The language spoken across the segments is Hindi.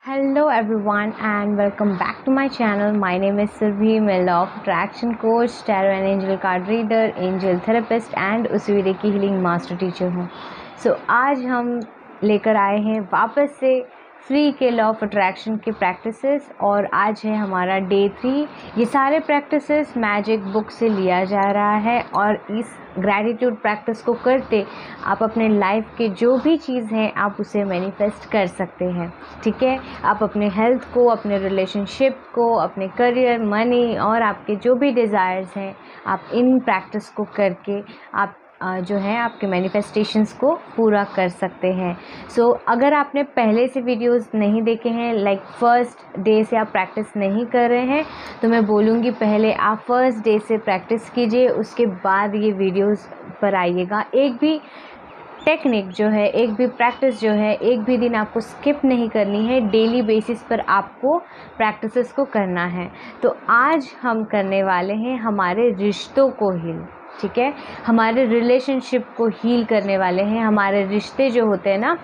Hello everyone and welcome back to my channel. My name is Survi, मैं Law of Attraction Coach, Tarot and Angel Card Reader, Angel Therapist and उसी की हीलिंग मास्टर टीचर हूँ. आज हम लेकर आए हैं वापस से फ्री के लॉ ऑफ अट्रैक्शन के प्रैक्टिसेस और आज है हमारा डे 3. ये सारे प्रैक्टिसेस मैजिक बुक से लिया जा रहा है और इस ग्रैटिट्यूड प्रैक्टिस को करते आप अपने लाइफ के जो भी चीज़ हैं आप उसे मैनिफेस्ट कर सकते हैं. ठीक है, आप अपने हेल्थ को, अपने रिलेशनशिप को, अपने करियर, मनी और आपके जो भी डिज़ायर्स हैं आप इन प्रैक्टिस को करके आप जो है आपके मैनिफेस्टेशंस को पूरा कर सकते हैं. अगर आपने पहले से वीडियोस नहीं देखे हैं, लाइक फर्स्ट डे से आप प्रैक्टिस नहीं कर रहे हैं, तो मैं बोलूँगी पहले आप फर्स्ट डे से प्रैक्टिस कीजिए, उसके बाद ये वीडियोस पर आइएगा. एक भी टेक्निक जो है, एक भी प्रैक्टिस जो है, एक भी दिन आपको स्किप नहीं करनी है. डेली बेसिस पर आपको प्रैक्टिसेस को करना है. तो आज हम करने वाले हैं हमारे रिश्तों को हील. ठीक है, हमारे रिलेशनशिप को हील करने वाले हैं. हमारे रिश्ते जो होते हैं ना,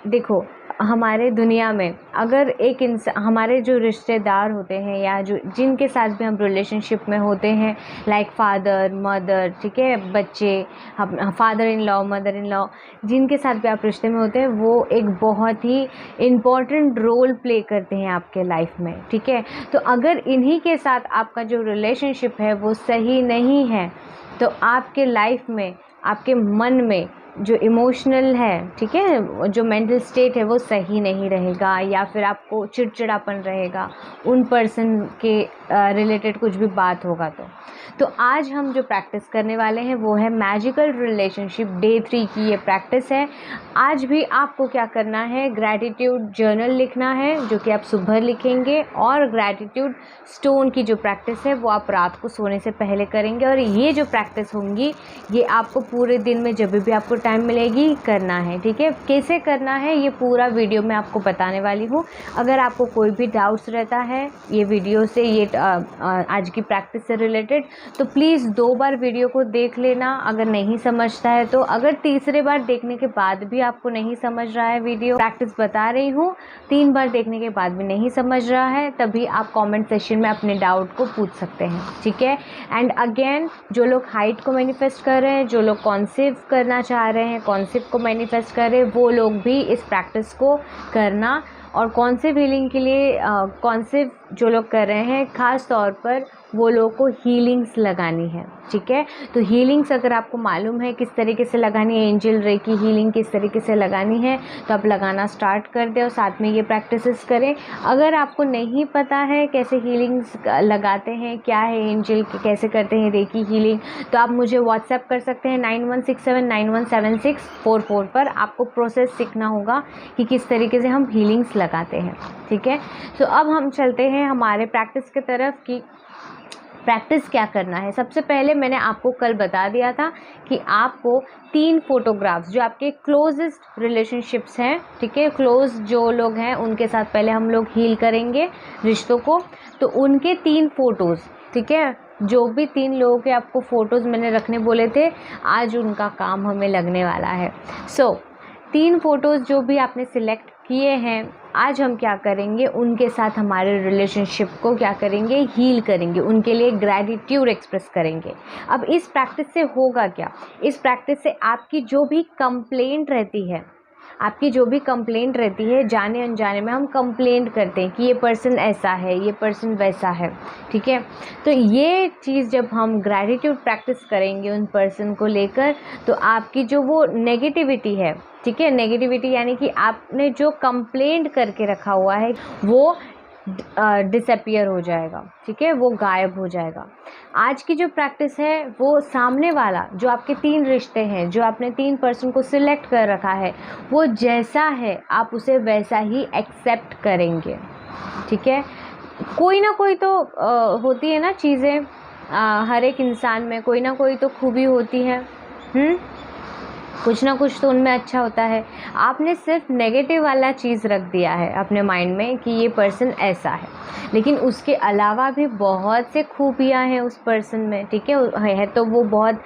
देखो हमारे दुनिया में अगर एक इंसान, हमारे जो रिश्तेदार होते हैं या जो जिनके साथ भी हम रिलेशनशिप में होते हैं, लाइक फादर मदर, ठीक है, बच्चे, father in law, mother in law, जिनके साथ भी आप रिश्ते में होते हैं, वो एक बहुत ही इम्पॉर्टेंट रोल प्ले करते हैं आपके लाइफ में. ठीक है, तो अगर इन्हीं के साथ आपका जो रिलेशनशिप है वो सही नहीं है तो आपके लाइफ में, आपके मन में जो इमोशनल है, ठीक है, जो मेंटल स्टेट है वो सही नहीं रहेगा या फिर आपको चिड़चिड़ापन रहेगा उन पर्सन के रिलेटेड कुछ भी बात होगा तो आज हम जो प्रैक्टिस करने वाले हैं वो है मैजिकल रिलेशनशिप डे 3 की ये प्रैक्टिस है. आज भी आपको क्या करना है, ग्रैटिट्यूड जर्नल लिखना है जो कि आप सुबह लिखेंगे और ग्रैटिट्यूड स्टोन की जो प्रैक्टिस है वो आप रात को सोने से पहले करेंगे. और ये जो प्रैक्टिस होंगी ये आपको पूरे दिन में जब भी आपको टाइम मिलेगी करना है. ठीक है, कैसे करना है ये पूरा वीडियो में आपको बताने वाली हूँ. अगर आपको कोई भी डाउट्स रहता है ये वीडियो से, ये आज की प्रैक्टिस से रिलेटेड, तो प्लीज़ 2 बार वीडियो को देख लेना अगर नहीं समझता है तो. अगर तीसरे बार देखने के बाद भी आपको नहीं समझ रहा है, वीडियो प्रैक्टिस बता रही हूँ, 3 बार देखने के बाद भी नहीं समझ रहा है, तभी आप कमेंट सेक्शन में अपने डाउट को पूछ सकते हैं. ठीक है, एंड अगेन जो लोग हाइट को मैनिफेस्ट कर रहे हैं, जो लोग कॉन्सेव करना चाह रहे हैं, कॉन्सेप्ट को मैनिफेस्ट कर रहे हैं, वो लोग भी इस प्रैक्टिस को करना. और कॉन्सेप्ट हीलिंग के लिए कॉन्सेप्ट जो लोग कर रहे हैं, ख़ास तौर पर वो लोगों को हीलिंग्स लगानी है. ठीक है, तो हीलिंग्स अगर आपको मालूम है किस तरीके से लगानी है, एंजल रे की हीलिंग किस तरीके से लगानी है, तो आप लगाना स्टार्ट कर दें और साथ में ये प्रैक्टिसेस करें. अगर आपको नहीं पता है कैसे हीलिंग्स लगाते हैं, क्या है एंजल, कैसे करते हैं रे की हीलिंग, तो आप मुझे व्हाट्सएप कर सकते हैं 9167917644 पर. आपको प्रोसेस सीखना होगा कि किस तरीके से हम हीलिंग्स लगाते हैं. ठीक है, तो अब हम चलते हैं हमारे प्रैक्टिस की तरफ कि प्रैक्टिस क्या करना है. सबसे पहले मैंने आपको कल बता दिया था कि आपको 3 फोटोग्राफ्स जो आपके क्लोजेस्ट रिलेशनशिप्स हैं, ठीक है, क्लोज जो लोग हैं उनके साथ पहले हम लोग हील करेंगे रिश्तों को. तो उनके 3 फ़ोटोज़, ठीक है, जो भी 3 लोगों के आपको फ़ोटोज़ मैंने रखने बोले थे, आज उनका काम हमें लगने वाला है. 3 फ़ोटोज़ जो भी आपने सिलेक्ट किए हैं, आज हम क्या करेंगे, उनके साथ हमारे रिलेशनशिप को क्या करेंगे, हील करेंगे, उनके लिए ग्रैटिट्यूड एक्सप्रेस करेंगे. अब इस प्रैक्टिस से होगा क्या, इस प्रैक्टिस से आपकी जो भी कंप्लेंट रहती है, आपकी जो भी कंप्लेंट रहती है, जाने अनजाने में हम कंप्लेंट करते हैं कि ये पर्सन ऐसा है, ये पर्सन वैसा है. ठीक है, तो ये चीज़ जब हम ग्रैटिट्यूड प्रैक्टिस करेंगे उन पर्सन को लेकर, तो आपकी जो वो नेगेटिविटी है, ठीक है, नेगेटिविटी यानी कि आपने जो कंप्लेंट करके रखा हुआ है वो डिसअपियर हो जाएगा. ठीक है, वो गायब हो जाएगा. आज की जो प्रैक्टिस है वो सामने वाला जो आपके 3 रिश्ते हैं, जो आपने 3 पर्सन को सिलेक्ट कर रखा है, वो जैसा है आप उसे वैसा ही एक्सेप्ट करेंगे. ठीक है, कोई ना कोई तो होती है ना चीज़ें, हर एक इंसान में कोई ना कोई तो खूबी होती है. कुछ ना कुछ तो उनमें अच्छा होता है। आपने सिर्फ नेगेटिव वाला चीज़ रख दिया है अपने माइंड में कि ये पर्सन ऐसा है, लेकिन उसके अलावा भी बहुत से खूबियाँ हैं उस पर्सन में, ठीक है तो वो बहुत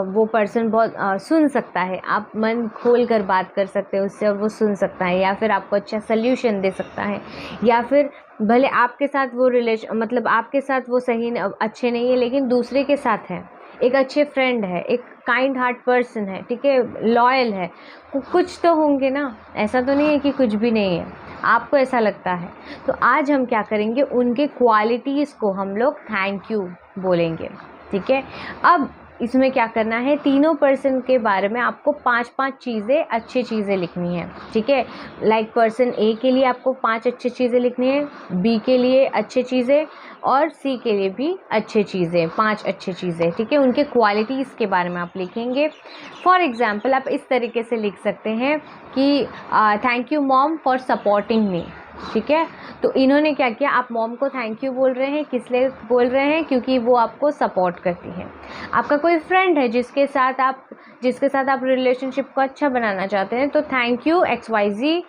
वो पर्सन बहुत सुन सकता है, आप मन खोल कर बात कर सकते हो उससे और वो सुन सकता है, या फिर आपको अच्छा सल्यूशन दे सकता है, या फिर भले आपके साथ वो मतलब आपके साथ वो सही अच्छे नहीं है लेकिन दूसरे के साथ है, एक अच्छे फ्रेंड है, एक काइंड हार्ट पर्सन है, ठीक है, लॉयल है, कुछ तो होंगे ना, ऐसा तो नहीं है कि कुछ भी नहीं है, आपको ऐसा लगता है। तो आज हम क्या करेंगे, उनके क्वालिटीज़ को हम लोग थैंक यू बोलेंगे, ठीक है। अब इसमें क्या करना है, तीनों पर्सन के बारे में आपको 5-5 चीज़ें, अच्छी चीज़ें लिखनी है, ठीक है। लाइक पर्सन ए के लिए आपको 5 अच्छी चीज़ें लिखनी है, बी के लिए अच्छी चीज़ें और सी के लिए भी अच्छी चीज़ें, 5 अच्छी चीज़ें, ठीक है। उनके क्वालिटीज़ के बारे में आप लिखेंगे। फॉर एग्ज़ाम्पल आप इस तरीके से लिख सकते हैं कि thank you mom for supporting me, ठीक है। तो इन्होंने क्या किया, आप मॉम को थैंक यू बोल रहे हैं, किस लिए बोल रहे हैं, क्योंकि वो आपको सपोर्ट करती है। आपका कोई फ्रेंड है जिसके साथ आप रिलेशनशिप को अच्छा बनाना चाहते हैं, तो थैंक यू XYZ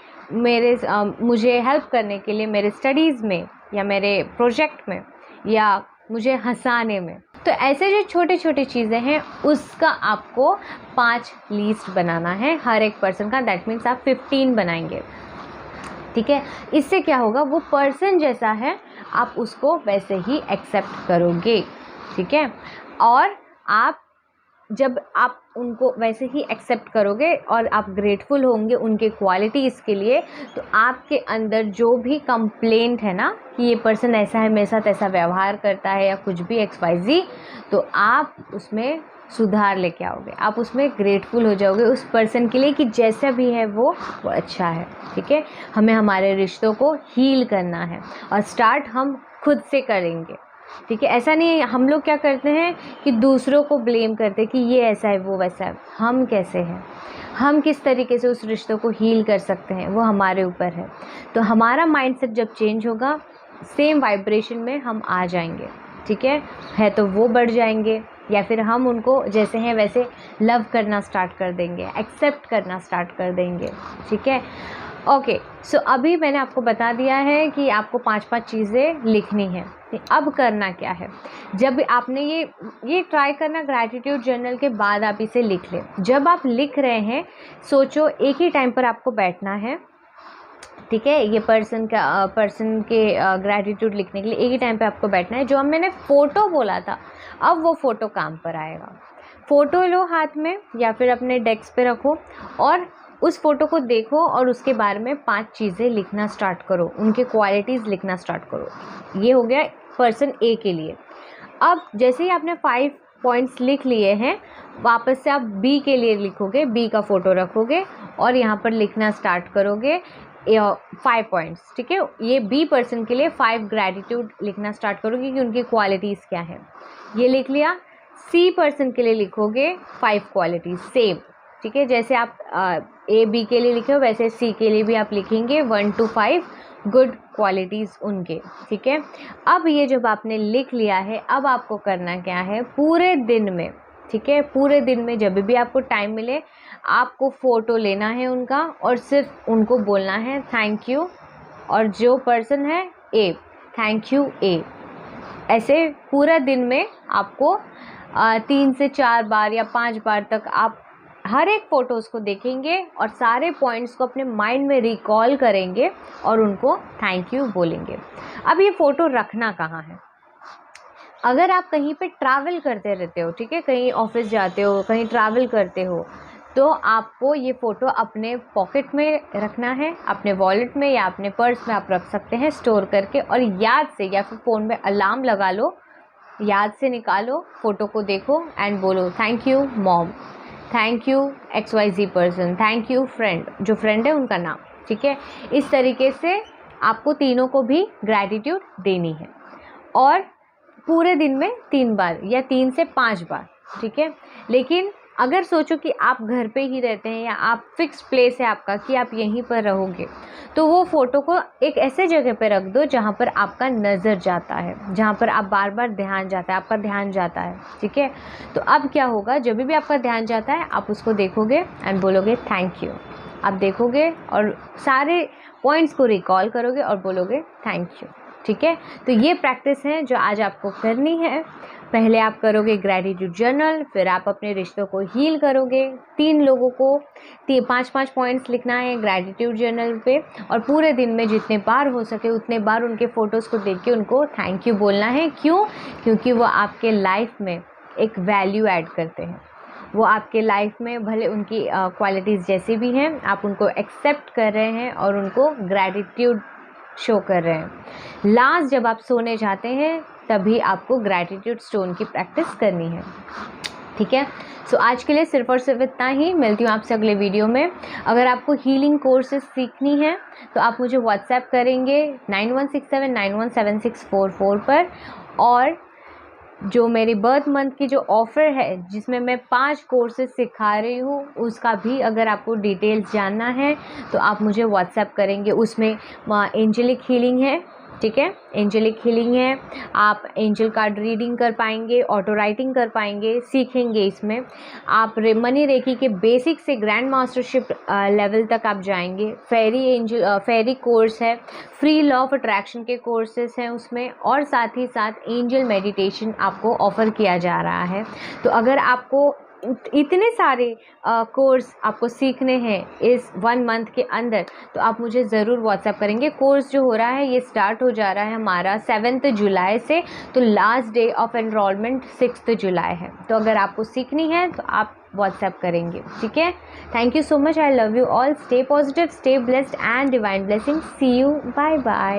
मुझे हेल्प करने के लिए मेरे स्टडीज़ में या मेरे प्रोजेक्ट में या मुझे हंसाने में। तो ऐसे जो छोटी छोटी चीज़ें हैं उसका आपको 5 लिस्ट बनाना है हर एक पर्सन का, दैट मीन्स आप 15 बनाएंगे, ठीक है। इससे क्या होगा, वो पर्सन जैसा है आप उसको वैसे ही एक्सेप्ट करोगे, ठीक है। और जब आप उनको वैसे ही एक्सेप्ट करोगे और आप ग्रेटफुल होंगे उनके क्वालिटीज़ के लिए, तो आपके अंदर जो भी कंप्लेंट है ना कि ये पर्सन ऐसा है, मेरे साथ ऐसा व्यवहार करता है या कुछ भी XYZ, तो आप उसमें सुधार लेके आओगे, आप उसमें ग्रेटफुल हो जाओगे उस पर्सन के लिए कि जैसा भी है वो अच्छा है, ठीक है। हमें हमारे रिश्तों को हील करना है और स्टार्ट हम खुद से करेंगे, ठीक है। ऐसा नहीं है, हम लोग क्या करते हैं कि दूसरों को ब्लेम करते हैं कि ये ऐसा है वो वैसा है। हम कैसे हैं, हम किस तरीके से उस रिश्तों को हील कर सकते हैं, वो हमारे ऊपर है। तो हमारा माइंडसेट जब चेंज होगा, सेम वाइब्रेशन में हम आ जाएंगे, ठीक है तो वो बढ़ जाएंगे, या फिर हम उनको जैसे हैं वैसे लव करना स्टार्ट कर देंगे, एक्सेप्ट करना स्टार्ट कर देंगे, ठीक है। ओके, सो अभी मैंने आपको बता दिया है कि आपको 5-5 चीज़ें लिखनी है। अब करना क्या है, जब आपने ये ट्राई करना, ग्रैटिट्यूड जर्नल के बाद आप इसे लिख लें। जब आप लिख रहे हैं, सोचो एक ही टाइम पर आपको बैठना है, ठीक है। ये पर्सन के ग्रैटिट्यूड लिखने के लिए एक ही टाइम पे आपको बैठना है। जो हम मैंने फ़ोटो बोला था, अब वो फ़ोटो काम पर आएगा। फ़ोटो लो हाथ में या फिर अपने डेस्क पे रखो और उस फ़ोटो को देखो और उसके बारे में 5 चीज़ें लिखना स्टार्ट करो, उनके क्वालिटीज़ लिखना स्टार्ट करो। ये हो गया पर्सन ए के लिए। अब जैसे ही आपने 5 पॉइंट्स लिख लिए हैं, वापस से आप बी के लिए लिखोगे, बी का फ़ोटो रखोगे और यहाँ पर लिखना स्टार्ट करोगे 5 पॉइंट्स, ठीक है। ये बी पर्सन के लिए 5 ग्रैटिट्यूड लिखना स्टार्ट करोगे कि उनकी क्वालिटीज़ क्या है, ये लिख लिया। सी पर्सन के लिए लिखोगे 5 क्वालिटीज़ सेम, ठीक है। जैसे आप ए बी के लिए लिखे हो वैसे सी के लिए भी आप लिखेंगे 1 to 5 गुड क्वालिटीज़ उनके, ठीक है। अब ये जब आपने लिख लिया है, अब आपको करना क्या है, पूरे दिन में, ठीक है, पूरे दिन में जब भी आपको टाइम मिले आपको फ़ोटो लेना है उनका और सिर्फ उनको बोलना है थैंक यू। और जो पर्सन है ए, थैंक यू ए। ऐसे पूरा दिन में आपको 3 से 4 बार या 5 बार तक आप हर एक फ़ोटोज़ को देखेंगे और सारे पॉइंट्स को अपने माइंड में रिकॉल करेंगे और उनको थैंक यू बोलेंगे। अब ये फ़ोटो रखना कहाँ है, अगर आप कहीं पे ट्रैवल करते रहते हो, ठीक है, कहीं ऑफिस जाते हो, कहीं ट्रैवल करते हो, तो आपको ये फ़ोटो अपने पॉकेट में रखना है, अपने वॉलेट में या अपने पर्स में आप रख सकते हैं स्टोर करके। और याद से या फिर फ़ोन में अलार्म लगा लो, याद से निकालो, फ़ोटो को देखो एंड बोलो thank you mom, thank you XYZ person, thank you friend, जो फ्रेंड है उनका नाम, ठीक है। इस तरीके से आपको तीनों को भी ग्रैटिट्यूड देनी है और पूरे दिन में 3 बार या 3 से 5 बार, ठीक है। लेकिन अगर सोचो कि आप घर पे ही रहते हैं या आप फिक्स प्लेस है आपका कि आप यहीं पर रहोगे, तो वो फ़ोटो को एक ऐसे जगह पे रख दो जहाँ पर आपका नज़र जाता है, जहाँ पर आप बार बार ध्यान जाता है, आपका ध्यान जाता है, ठीक है। तो अब क्या होगा, जब भी आपका ध्यान जाता है आप उसको देखोगे एंड बोलोगे थैंक यू। आप देखोगे और सारे पॉइंट्स को रिकॉल करोगे और बोलोगे थैंक यू, ठीक है। तो ये प्रैक्टिस है जो आज आपको करनी है। पहले आप करोगे ग्रैटिट्यूड जर्नल, फिर आप अपने रिश्तों को हील करोगे। 3 लोगों को 5-5 पॉइंट्स लिखना है ग्रैटिट्यूड जर्नल पे, और पूरे दिन में जितने बार हो सके उतने बार उनके फ़ोटोज़ को देख के उनको थैंक यू बोलना है। क्यों? क्योंकि वो आपके लाइफ में एक वैल्यू ऐड करते हैं। वो आपके लाइफ में भले उनकी क्वालिटीज़ जैसी भी हैं, आप उनको एक्सेप्ट कर रहे हैं और उनको ग्रैटिट्यूड शो कर रहे हैं। लास्ट जब आप सोने जाते हैं तभी आपको ग्रैटिट्यूड स्टोन की प्रैक्टिस करनी है, ठीक है। सो आज के लिए सिर्फ और सिर्फ इतना ही। मिलती हूँ आपसे अगले वीडियो में। अगर आपको हीलिंग कोर्सेज सीखनी है तो आप मुझे व्हाट्सएप करेंगे 9167917644 पर, और जो मेरी बर्थ मंथ की जो ऑफ़र है जिसमें मैं 5 कोर्सेज सिखा रही हूँ, उसका भी अगर आपको डिटेल्स जानना है तो आप मुझे व्हाट्सएप करेंगे। उसमें एंजेलिक हीलिंग है, ठीक है, एंजेलिक हीलिंग है। आप एंजल कार्ड रीडिंग कर पाएंगे, ऑटो राइटिंग कर पाएंगे, सीखेंगे इसमें। आप मनी रेकी के बेसिक से ग्रैंड मास्टरशिप लेवल तक आप जाएंगे। फेरी कोर्स है, फ्री लॉ ऑफ अट्रैक्शन के कोर्सेज हैं उसमें, और साथ ही साथ एंजल मेडिटेशन आपको ऑफ़र किया जा रहा है। तो अगर आपको इतने सारे कोर्स आपको सीखने हैं इस 1 मंथ के अंदर, तो आप मुझे ज़रूर व्हाट्सएप करेंगे। कोर्स जो हो रहा है ये स्टार्ट हो जा रहा है हमारा 7 जुलाई से, तो लास्ट डे ऑफ एनरोलमेंट 6 जुलाई है। तो अगर आपको सीखनी है तो आप व्हाट्सएप करेंगे, ठीक है। Thank you so much. I love you all. Stay positive, stay blessed and divine blessing. See you, bye bye.